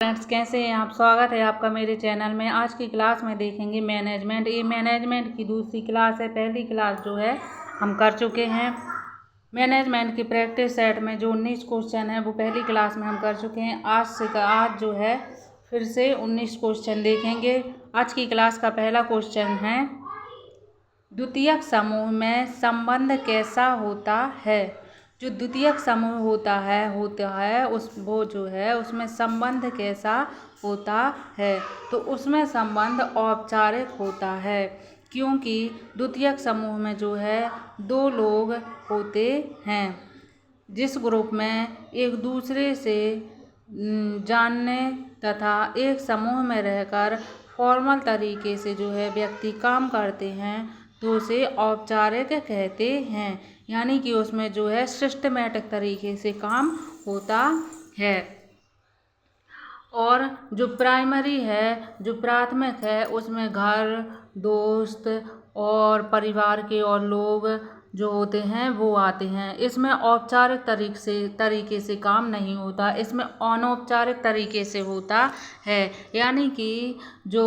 Friends, कैसे हैं आप। स्वागत है आपका मेरे चैनल में। आज की क्लास में देखेंगे मैनेजमेंट। ये मैनेजमेंट की दूसरी क्लास है। पहली क्लास जो है हम कर चुके हैं। मैनेजमेंट की प्रैक्टिस सेट में जो 19 क्वेश्चन है वो पहली क्लास में हम कर चुके हैं। आज जो है फिर से 19 क्वेश्चन देखेंगे। आज की क्लास का पहला क्वेश्चन है, द्वितीयक समूह में संबंध कैसा होता है। जो द्वितीयक समूह होता है उसमें संबंध कैसा होता है। तो उसमें संबंध औपचारिक होता है, क्योंकि द्वितीयक समूह में जो है दो लोग होते हैं जिस ग्रुप में एक दूसरे से जानने तथा एक समूह में रहकर फॉर्मल तरीके से जो है व्यक्ति काम करते हैं तो उसे औपचारिक कहते हैं। यानी कि उसमें जो है सिस्टमेटिक तरीके से काम होता है। और जो प्राइमरी है, जो प्राथमिक है, उसमें घर, दोस्त और परिवार के और लोग जो होते हैं वो आते हैं। इसमें औपचारिक तरीके से काम नहीं होता, इसमें अनौपचारिक तरीके से होता है। यानी कि जो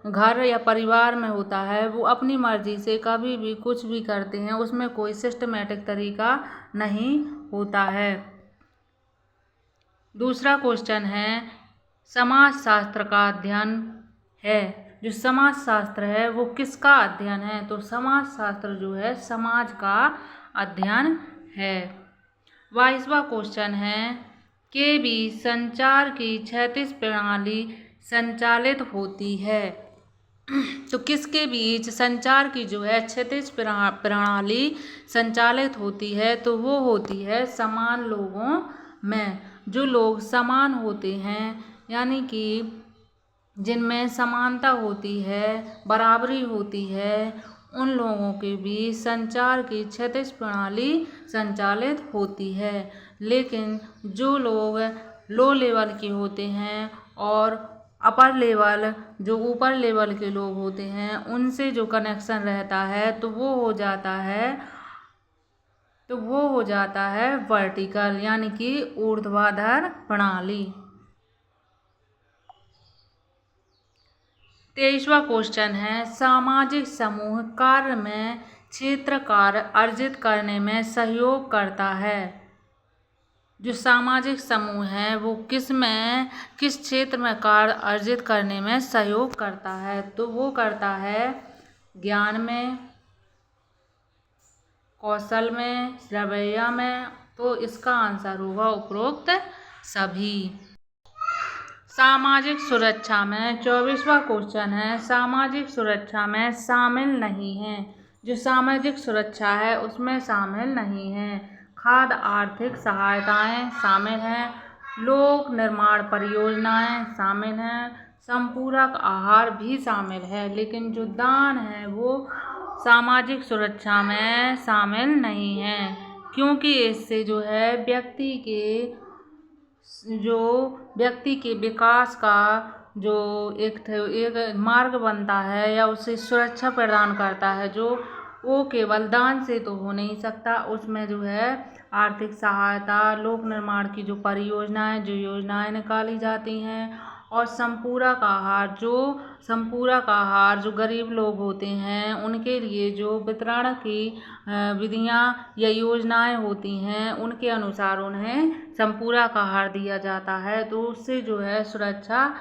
घर या परिवार में होता है वो अपनी मर्जी से कभी भी कुछ भी करते हैं, उसमें कोई सिस्टमेटिक तरीका नहीं होता है। दूसरा क्वेश्चन है, समाजशास्त्र का अध्ययन है। जो समाजशास्त्र है वो किसका अध्ययन है। तो समाजशास्त्र जो है समाज का अध्ययन है। 22वां क्वेश्चन है, के बीच संचार की क्षैतिज प्रणाली संचालित होती है। तो किसके बीच संचार की जो है क्षैतिज प्रणाली संचालित होती है। तो वो होती है समान लोगों में। जो लोग समान होते हैं, यानी कि जिनमें समानता होती है, बराबरी होती है, उन लोगों के बीच संचार की क्षैतिज प्रणाली संचालित होती है। लेकिन जो लोग लो लेवल के होते हैं और अपर लेवल, जो ऊपर लेवल के लोग होते हैं, उनसे जो कनेक्शन रहता है तो वो हो जाता है वर्टिकल, यानी कि ऊर्ध्वाधर प्रणाली। 23वां क्वेश्चन है, सामाजिक समूह कार्य में क्षेत्र कार्य अर्जित करने में सहयोग करता है। जो सामाजिक समूह है वो किस क्षेत्र में कार्य अर्जित करने में सहयोग करता है। तो वो करता है ज्ञान में, कौशल में, रवैया में। तो इसका आंसर होगा उपरोक्त सभी। सामाजिक सुरक्षा में 24वां क्वेश्चन है, सामाजिक सुरक्षा में शामिल नहीं है। जो सामाजिक सुरक्षा है उसमें शामिल नहीं है। खाद्य आर्थिक सहायताएं शामिल हैं, लोक निर्माण परियोजनाएं शामिल हैं, संपूरक आहार भी शामिल है। लेकिन जो दान है वो सामाजिक सुरक्षा में शामिल नहीं है, क्योंकि इससे जो है व्यक्ति के विकास का जो एक मार्ग बनता है या उसे सुरक्षा प्रदान करता है, जो वो केवल दान से तो हो नहीं सकता। उसमें जो है आर्थिक सहायता, लोक निर्माण की जो योजनाएं निकाली जाती हैं, और संपूरक आहार जो गरीब लोग होते हैं उनके लिए जो वितरण की विधियां या योजनाएं होती हैं, उनके अनुसार उन्हें संपूरक आहार दिया जाता है। तो उससे जो है सुरक्षा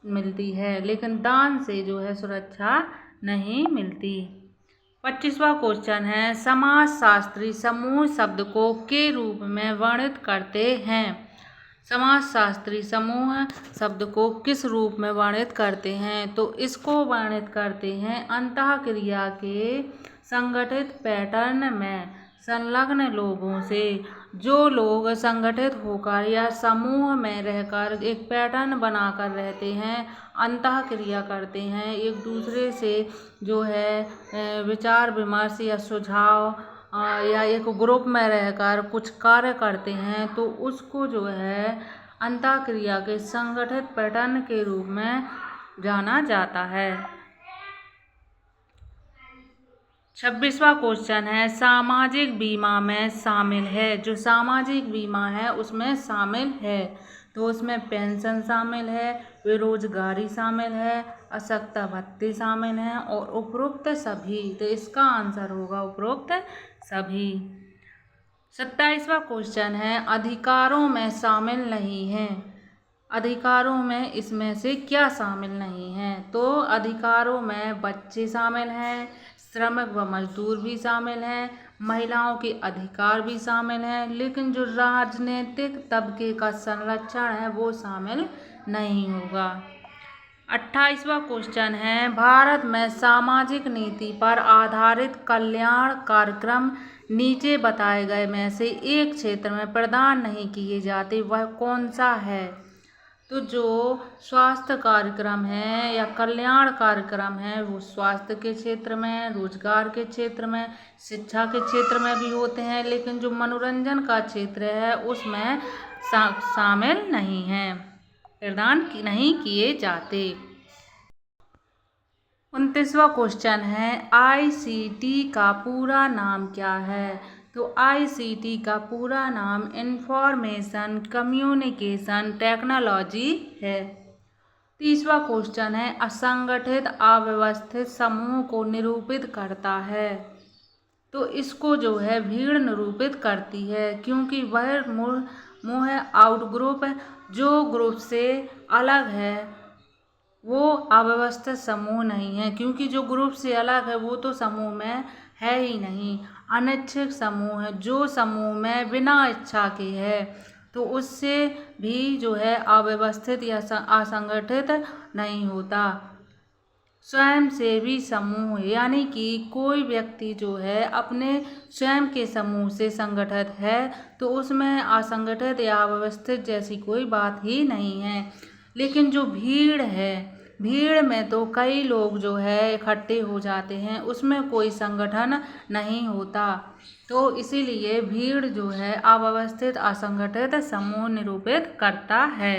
मिलती है, लेकिन दान से जो है सुरक्षा नहीं मिलती। 25वां क्वेश्चन है, समाजशास्त्री समूह शब्द को के रूप में वर्णित करते हैं। समाजशास्त्री समूह शब्द को किस रूप में वर्णित करते हैं। तो इसको वर्णित करते हैं अंतःक्रिया के संगठित पैटर्न में संलग्न लोगों से। जो लोग संगठित होकर या समूह में रहकर एक पैटर्न बनाकर रहते हैं, अंतःक्रिया करते हैं, एक दूसरे से जो है विचार विमर्श या सुझाव या एक ग्रुप में रहकर कुछ कार्य करते हैं, तो उसको जो है अंतःक्रिया के संगठित पैटर्न के रूप में जाना जाता है। 26वां क्वेश्चन है, सामाजिक बीमा में शामिल है। जो सामाजिक बीमा है उसमें शामिल है। तो उसमें पेंशन शामिल है, बेरोजगारी शामिल है, अशक्ता भत्ते शामिल हैं और उपरोक्त सभी। तो इसका आंसर होगा उपरोक्त सभी। 27वां क्वेश्चन है अधिकारों में शामिल नहीं है। अधिकारों में इसमें से क्या शामिल नहीं है? तो अधिकारों में बच्चे शामिल हैं, श्रमिक व मजदूर भी शामिल हैं, महिलाओं के अधिकार भी शामिल हैं, लेकिन जो राजनीतिक तबके का संरक्षण है वो शामिल नहीं होगा। 28वां क्वेश्चन है भारत में सामाजिक नीति पर आधारित कल्याण कार्यक्रम नीचे बताए गए में से एक क्षेत्र में प्रदान नहीं किए जाते, वह कौन सा है? तो जो स्वास्थ्य कार्यक्रम है या कल्याण कार्यक्रम है वो स्वास्थ्य के क्षेत्र में, रोजगार के क्षेत्र में, शिक्षा के क्षेत्र में भी होते हैं, लेकिन जो मनोरंजन का क्षेत्र है उसमें शामिल नहीं है, प्रदान नहीं किए जाते। 29वां क्वेश्चन है ICT का पूरा नाम क्या है? तो ICT का पूरा नाम इंफॉर्मेशन कम्युनिकेशन टेक्नोलॉजी है। 30वां क्वेश्चन है असंगठित अव्यवस्थित समूह को निरूपित करता है। तो इसको जो है भीड़ निरूपित करती है, क्योंकि वह मुँह आउटग्रुप जो ग्रुप से अलग है वो अव्यवस्थित समूह नहीं है, क्योंकि जो ग्रुप से अलग है वो तो समूह में है ही नहीं। अनिच्छुक समूह है, जो समूह में बिना इच्छा के है, तो उससे भी जो है अव्यवस्थित या असंगठित नहीं होता। स्वयंसेवी समूह यानी कि कोई व्यक्ति जो है अपने स्वयं के समूह से संगठित है, तो उसमें असंगठित या अव्यवस्थित जैसी कोई बात ही नहीं है। लेकिन जो भीड़ है, भीड़ में तो कई लोग जो है इकट्ठे हो जाते हैं, उसमें कोई संगठन नहीं होता, तो इसीलिए भीड़ जो है अव्यवस्थित असंगठित समूह निरूपित करता है।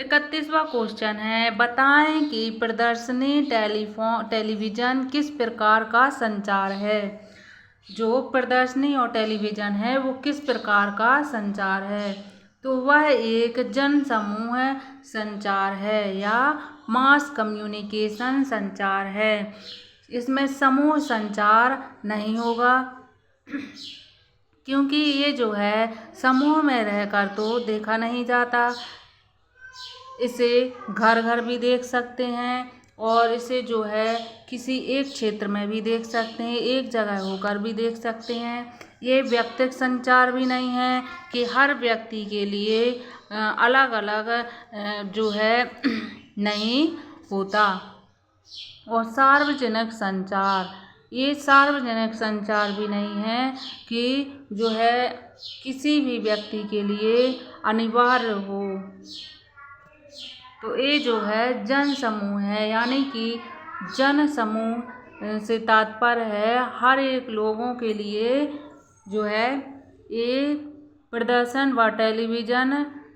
31वां क्वेश्चन है बताएं कि प्रदर्शनी टेलीविज़न किस प्रकार का संचार है? जो प्रदर्शनी और टेलीविज़न है वो किस प्रकार का संचार है? तो वह एक जन समूह संचार है या मास कम्युनिकेशन संचार है। इसमें समूह संचार नहीं होगा, क्योंकि ये जो है समूह में रहकर तो देखा नहीं जाता। इसे घर घर भी देख सकते हैं और इसे जो है किसी एक क्षेत्र में भी देख सकते हैं, एक जगह होकर भी देख सकते हैं। ये व्यक्तिगत संचार भी नहीं है कि हर व्यक्ति के लिए अलग अलग जो है नहीं होता। और सार्वजनिक संचार, ये सार्वजनिक संचार भी नहीं है कि जो है किसी भी व्यक्ति के लिए अनिवार्य हो। तो ये जो है जन समूह है, यानी कि जन समूह से तात्पर्य है हर एक लोगों के लिए जो है ये प्रदर्शन व टेलीविज़न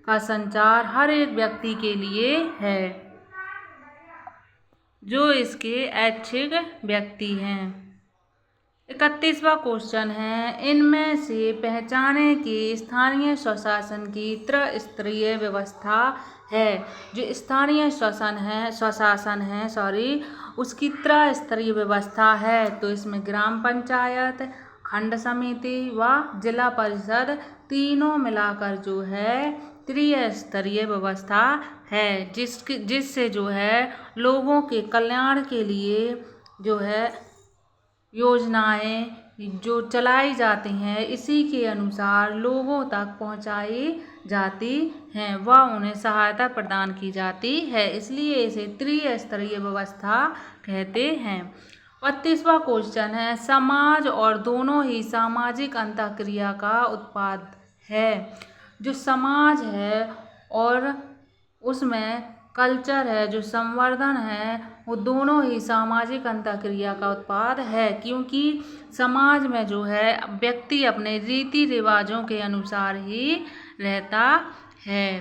का संचार हर एक व्यक्ति के लिए है जो इसके ऐच्छिक व्यक्ति हैं। 31वां क्वेश्चन है इनमें से पहचाने कि स्थानीय स्वशासन की त्रिस्तरीय व्यवस्था है। जो स्थानीय स्वशासन है उसकी त्रिस्तरीय व्यवस्था है। तो इसमें ग्राम पंचायत, खंड समिति व जिला परिषद तीनों मिलाकर जो है त्रिस्तरीय व्यवस्था है, जिससे जो है लोगों के कल्याण के लिए जो है योजनाएं जो चलाई जाती हैं इसी के अनुसार लोगों तक पहुंचाई जाती हैं व उन्हें सहायता प्रदान की जाती है, इसलिए इसे त्रिस्तरीय व्यवस्था कहते हैं। 32वां क्वेश्चन है समाज और दोनों ही सामाजिक अंतःक्रिया का उत्पाद है। जो समाज है और उसमें कल्चर है, जो संवर्धन है, वो दोनों ही सामाजिक अंतःक्रिया का उत्पाद है, क्योंकि समाज में जो है व्यक्ति अपने रीति रिवाजों के अनुसार ही रहता है।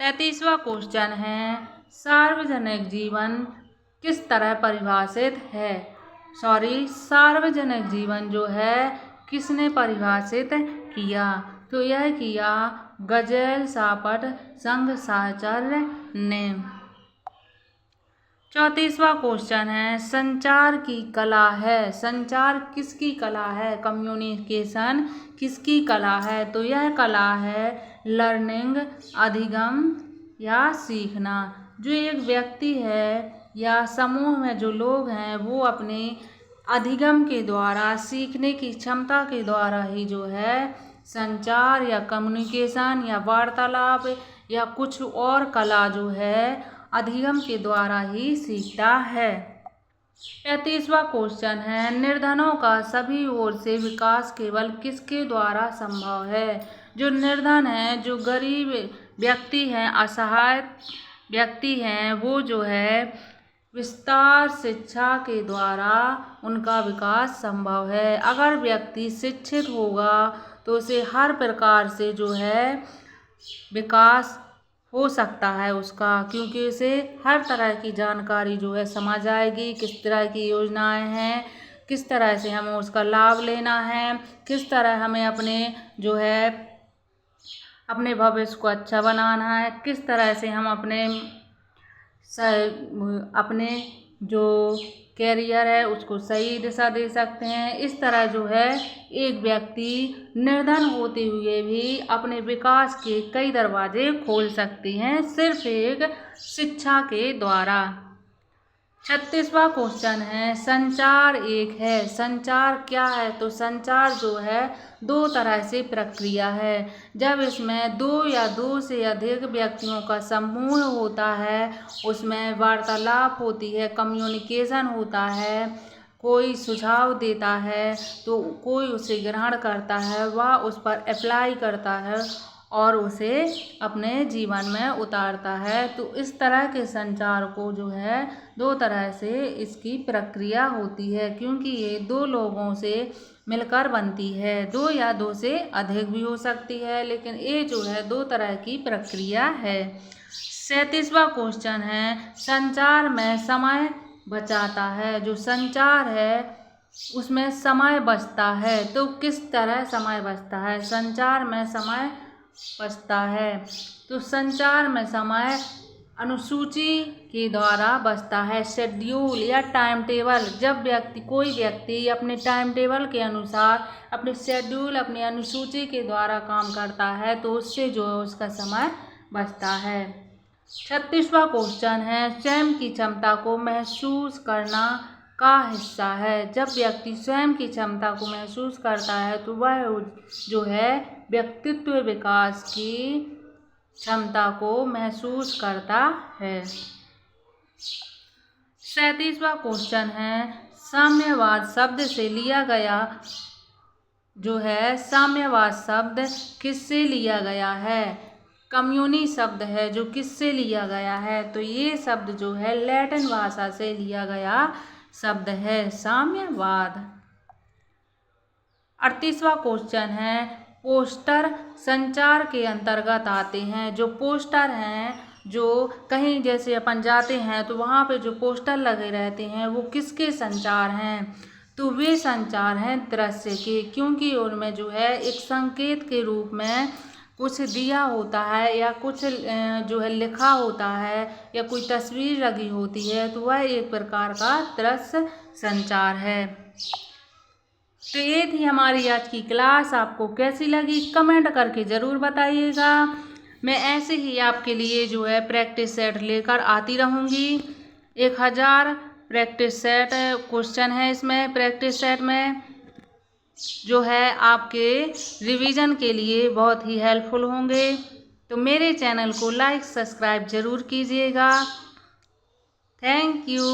33वां क्वेश्चन है सार्वजनिक जीवन किस तरह परिभाषित है? सार्वजनिक जीवन जो है किसने परिभाषित किया? तो यह किया गजेल सापट संघ साहचर्य ने। 34वां क्वेश्चन है संचार की कला है। संचार किसकी कला है? कम्युनिकेशन किसकी कला है? तो यह कला है लर्निंग, अधिगम या सीखना। जो एक व्यक्ति है या समूह में जो लोग हैं वो अपने अधिगम के द्वारा, सीखने की क्षमता के द्वारा ही जो है संचार या कम्युनिकेशन या वार्तालाप या कुछ और कला जो है अधिगम के द्वारा ही सीखता है। 35वां क्वेश्चन है निर्धनों का सभी ओर से विकास केवल किसके द्वारा संभव है? जो निर्धन है, जो गरीब व्यक्ति हैं, असहाय व्यक्ति हैं, वो जो है विस्तार शिक्षा के द्वारा उनका विकास संभव है। अगर व्यक्ति शिक्षित होगा तो उसे हर प्रकार से जो है विकास हो सकता है उसका, क्योंकि उसे हर तरह की जानकारी जो है समझ आएगी, किस तरह की योजनाएं हैं, किस तरह से हमें उसका लाभ लेना है, किस तरह हमें अपने जो है अपने भविष्य को अच्छा बनाना है, किस तरह से हम अपने जो कैरियर है उसको सही दिशा दे सकते हैं। इस तरह जो है एक व्यक्ति निर्धन होते हुए भी अपने विकास के कई दरवाजे खोल सकते हैं सिर्फ एक शिक्षा के द्वारा। 36वां क्वेश्चन है संचार एक है। संचार क्या है? तो संचार जो है दो तरह से प्रक्रिया है। जब इसमें दो या दो से अधिक व्यक्तियों का समूह होता है, उसमें वार्तालाप होती है, कम्युनिकेशन होता है, कोई सुझाव देता है तो कोई उसे ग्रहण करता है, वह उस पर अप्लाई करता है और उसे अपने जीवन में उतारता है। तो इस तरह के संचार को जो है दो तरह से इसकी प्रक्रिया होती है, क्योंकि ये दो लोगों से मिलकर बनती है। दो या दो से अधिक भी हो सकती है, लेकिन ये जो है दो तरह की प्रक्रिया है। 37वां क्वेश्चन है संचार में समय बचाता है। जो संचार है उसमें समय बचता है, तो किस तरह समय बचता है? संचार में समय बचता है तो संचार में समय अनुसूची के द्वारा बचता है। शेड्यूल या टाइम टेबल, जब कोई व्यक्ति अपने टाइम टेबल के अनुसार अपने शेड्यूल, अपनी अनुसूची के द्वारा काम करता है तो उससे जो है उसका समय बचता है। 36वां क्वेश्चन है स्वयं की क्षमता को महसूस करना का हिस्सा है। जब व्यक्ति स्वयं की क्षमता को महसूस करता है तो वह जो है व्यक्तित्व विकास की क्षमता को महसूस करता है। 37वां क्वेश्चन है साम्यवाद शब्द से लिया गया जो है साम्यवाद शब्द किससे लिया गया है? कम्युनी शब्द है जो किससे लिया गया है? तो ये शब्द जो है लैटिन भाषा से लिया गया शब्द है साम्यवाद। 38वां क्वेश्चन है पोस्टर संचार के अंतर्गत आते हैं। जो पोस्टर हैं, जो कहीं जैसे अपन जाते हैं तो वहाँ पे जो पोस्टर लगे रहते हैं वो किसके संचार हैं? तो वे संचार हैं दृश्य के, क्योंकि उनमें जो है एक संकेत के रूप में कुछ दिया होता है या कुछ जो है लिखा होता है या कोई तस्वीर लगी होती है, तो वह एक प्रकार का दृश्य संचार है। तो ये थी हमारी आज की क्लास। आपको कैसी लगी कमेंट करके ज़रूर बताइएगा। मैं ऐसे ही आपके लिए जो है प्रैक्टिस सेट लेकर आती रहूँगी। 1000 प्रैक्टिस सेट क्वेश्चन है इसमें। प्रैक्टिस सेट में जो है आपके रिवीजन के लिए बहुत ही हेल्पफुल होंगे। तो मेरे चैनल को लाइक सब्सक्राइब ज़रूर कीजिएगा। Thank you.